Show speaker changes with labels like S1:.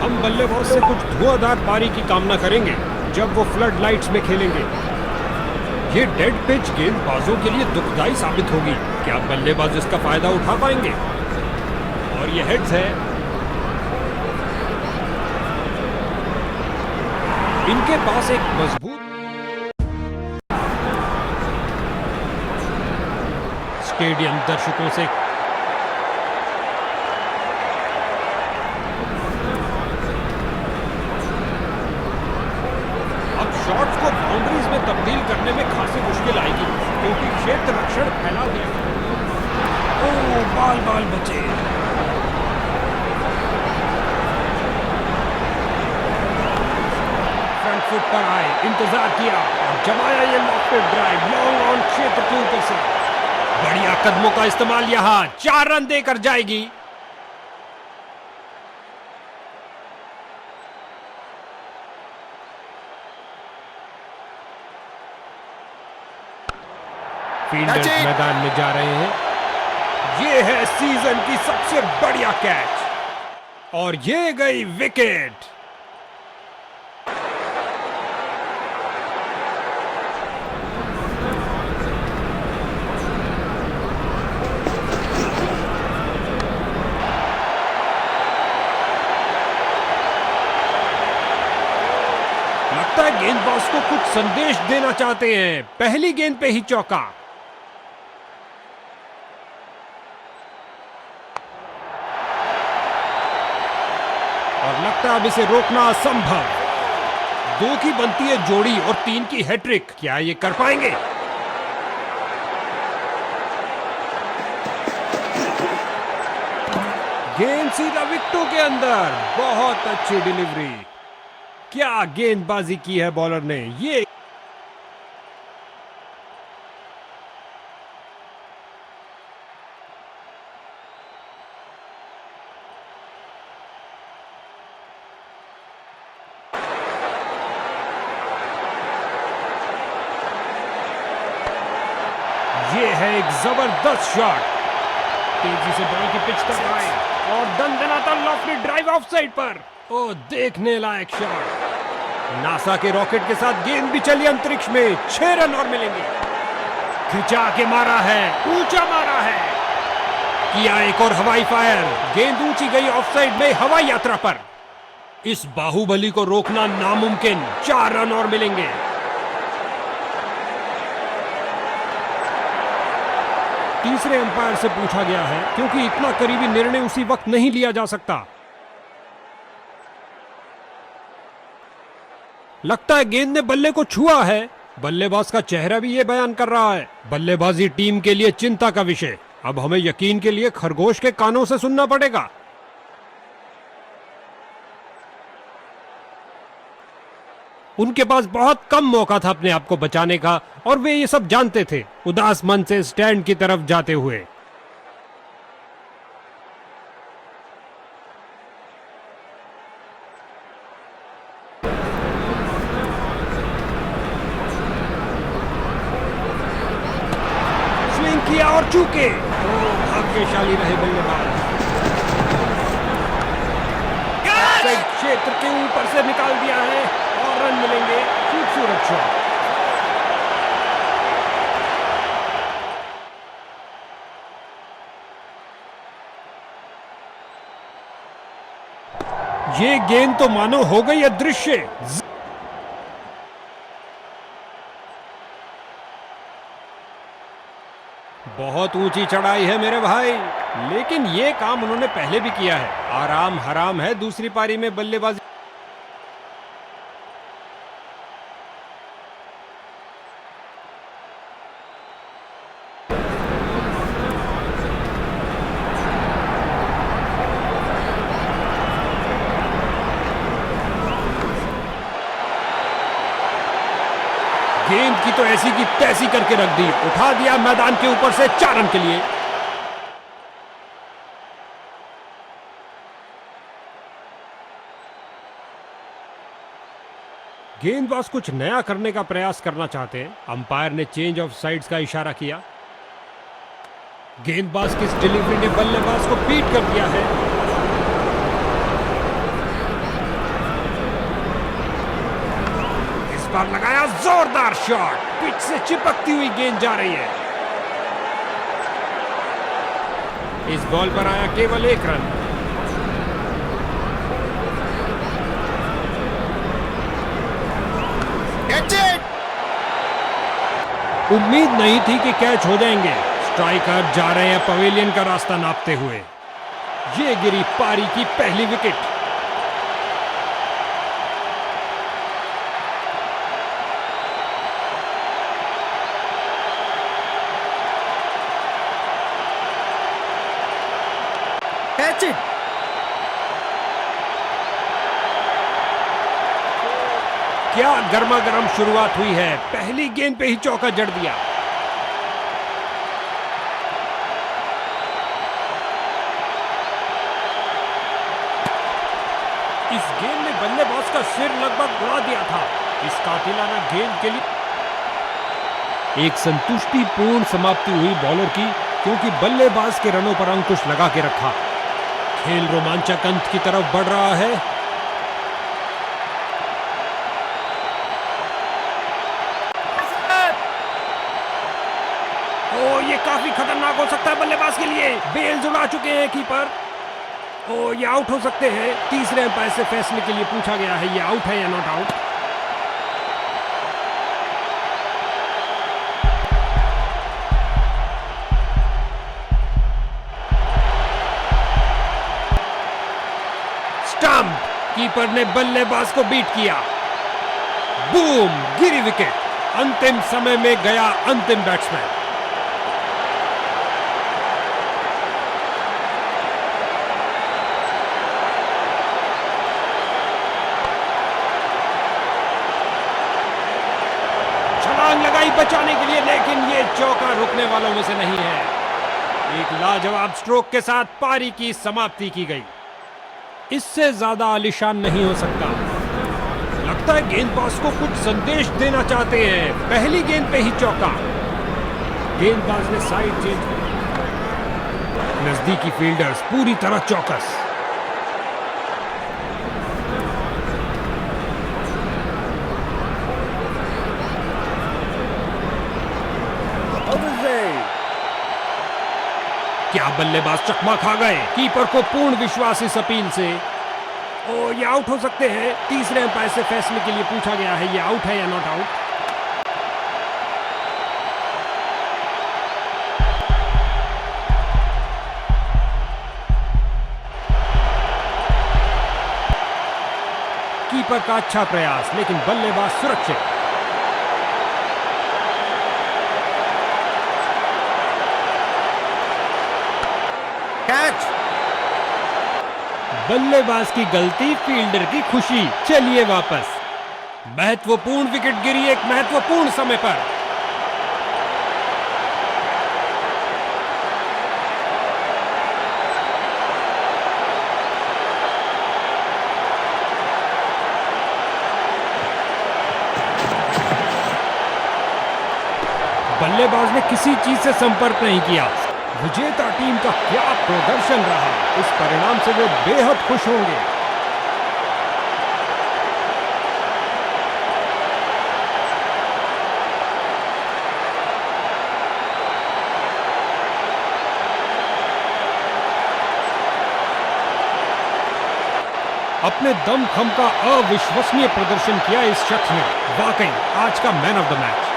S1: हम बल्लेबाज से कुछ धुआंधार पारी की कामना करेंगे जब वो फ्लड लाइट्स में खेलेंगे। ये डेड पिच गेंदबाजों के लिए दुखदाई साबित होगी। क्या बल्लेबाज इसका फायदा उठा पाएंगे? और ये हेड्स है। इनके पास एक मजबूत स्टेडियम दर्शकों से शॉट्स को बाउंड्रीज में तब्दील करने में खासी मुश्किल आएगी क्योंकि क्षेत्र रक्षण फैला गया है। ओह, बाल बाल बचे। फ्रंट फुट पर आए, इंतजार किया और जमाया ये लॉफ्टेड ड्राइव लॉन्ग ऑन क्षेत्र के ऊपर से। बढ़िया कदमों का इस्तेमाल, यहां 4 रन देकर जाएगी। फील्डर्स मैदान में जा रहे हैं। ये है सीजन की सबसे बढ़िया कैच और ये गई विकेट। लगता है गेंदबाज को कुछ संदेश देना चाहते हैं। पहली गेंद पे ही चौका। और लगता है अब इसे रोकना असंभव। 2 की बनती है जोड़ी और 3 की हैट्रिक। क्या ये कर पाएंगे? गेंद सीधा विकेटों के अंदर। बहुत अच्छी डिलीवरी। क्या गेंदबाजी की है बॉलर ने। ये है एक जबरदस्त शॉट। तेजी से बॉल की पिच तक आए और दंदनाता लॉफ्टेड ड्राइव ऑफ साइड पर। ओ, देखने लायक शॉट। नासा के रॉकेट के साथ गेंद भी चली अंतरिक्ष में। 6 रन और मिलेंगे। खिंचा के मारा है, ऊंचा मारा है। किया एक और हवाई फायर। गेंद ऊंची गई ऑफ साइड में हवाई यात्रा पर। इस बाहुबली को रोकना नामुमकिन। 4 रन और मिलेंगे। तीसरे अंपायर से पूछा गया है क्योंकि इतना करीबी निर्णय उसी वक्त नहीं लिया जा सकता। लगता है गेंद ने बल्ले को छुआ है। बल्लेबाज का चेहरा भी ये बयान कर रहा है। बल्लेबाजी टीम के लिए चिंता का विषय। अब हमें यकीन के लिए खरगोश के कानों से सुनना पड़ेगा। उनके पास बहुत कम मौका था अपने आप को बचाने का और वे ये सब जानते थे। उदास मन से स्टैंड की तरफ जाते हुए स्विंग किया और चूके। भाग्यशाली रहे बल्लेबाज। क्षेत्र के ऊपर से निकाल दिया है और रन मिलेंगे। खूबसूरत शॉट। ये गेंद तो मानो हो गई अदृश्य। बहुत ऊंची चढ़ाई है मेरे भाई, लेकिन ये काम उन्होंने पहले भी किया है। आराम हराम है दूसरी पारी में बल्लेबाजी। गेंद की तो ऐसी की तैसी करके रख दी। उठा दिया मैदान के ऊपर से 4 रन के लिए। गेंदबाज कुछ नया करने का प्रयास करना चाहते हैं। अंपायर ने चेंज ऑफ साइड्स का इशारा किया। गेंदबाज की इस डिलीवरी ने बल्लेबाज को बीट कर दिया है। बार लगाया जोरदार शॉट, पिच से चिपकती हुई गेंद जा रही है। इस बॉल पर आया केवल 1 रन। उम्मीद नहीं थी कि कैच हो जाएंगे। स्ट्राइकर जा रहे हैं पवेलियन का रास्ता नापते हुए। ये गिरी पारी की पहली विकेट।
S2: Catch it.
S1: क्या गर्मा गर्म शुरुआत हुई है, पहली गेंद पे ही चौका जड़ दिया। इस गेंद में बल्लेबाज का सिर लगभग उड़ा दिया था। इस कातिलाना गेंद के लिए एक संतुष्टिपूर्ण समाप्ति हुई बॉलर की, क्योंकि बल्लेबाज के रनों पर अंकुश लगा के रखा। खेल रोमांचक अंत की तरफ बढ़ रहा है। ओ, ये काफी खतरनाक हो सकता है बल्लेबाज के लिए। बेल्स उड़ा चुके हैं कीपर। ओ, ये आउट हो सकते हैं। तीसरे अंपायर से फैसले के लिए पूछा गया है, ये आउट है या नॉट आउट। स्टंप, कीपर ने बल्लेबाज को बीट किया। बूम, गिरी विकेट। अंतिम समय में गया अंतिम बैट्समैन। छलांग लगाई बचाने के लिए, लेकिन ये चौका रुकने वालों में से नहीं है। एक लाजवाब स्ट्रोक के साथ पारी की समाप्ति की गई। इससे ज्यादा आलीशान नहीं हो सकता। लगता है गेंदबाज को कुछ संदेश देना चाहते हैं। पहली गेंद पे ही चौका। गेंदबाज ने साइड चेंज की। नजदीकी फील्डर्स पूरी तरह चौकस। क्या बल्लेबाज चकमा खा गए। कीपर को पूर्ण विश्वास इस अपील से। ओ, ये आउट हो सकते हैं। तीसरे अंपायर से फैसले के लिए पूछा गया है, ये आउट है या नॉट आउट। कीपर का अच्छा प्रयास, लेकिन बल्लेबाज सुरक्षित।
S2: कैच।
S1: बल्लेबाज की गलती, फील्डर की खुशी। चलिए वापस। महत्वपूर्ण विकेट गिरी एक महत्वपूर्ण समय पर। बल्लेबाज ने किसी चीज से संपर्क नहीं किया। विजेता टीम का क्या प्रदर्शन रहा। इस परिणाम से वे बेहद खुश होंगे। अपने दमखम का अविश्वसनीय प्रदर्शन किया इस शख्स ने। वाकई आज का मैन ऑफ द मैच।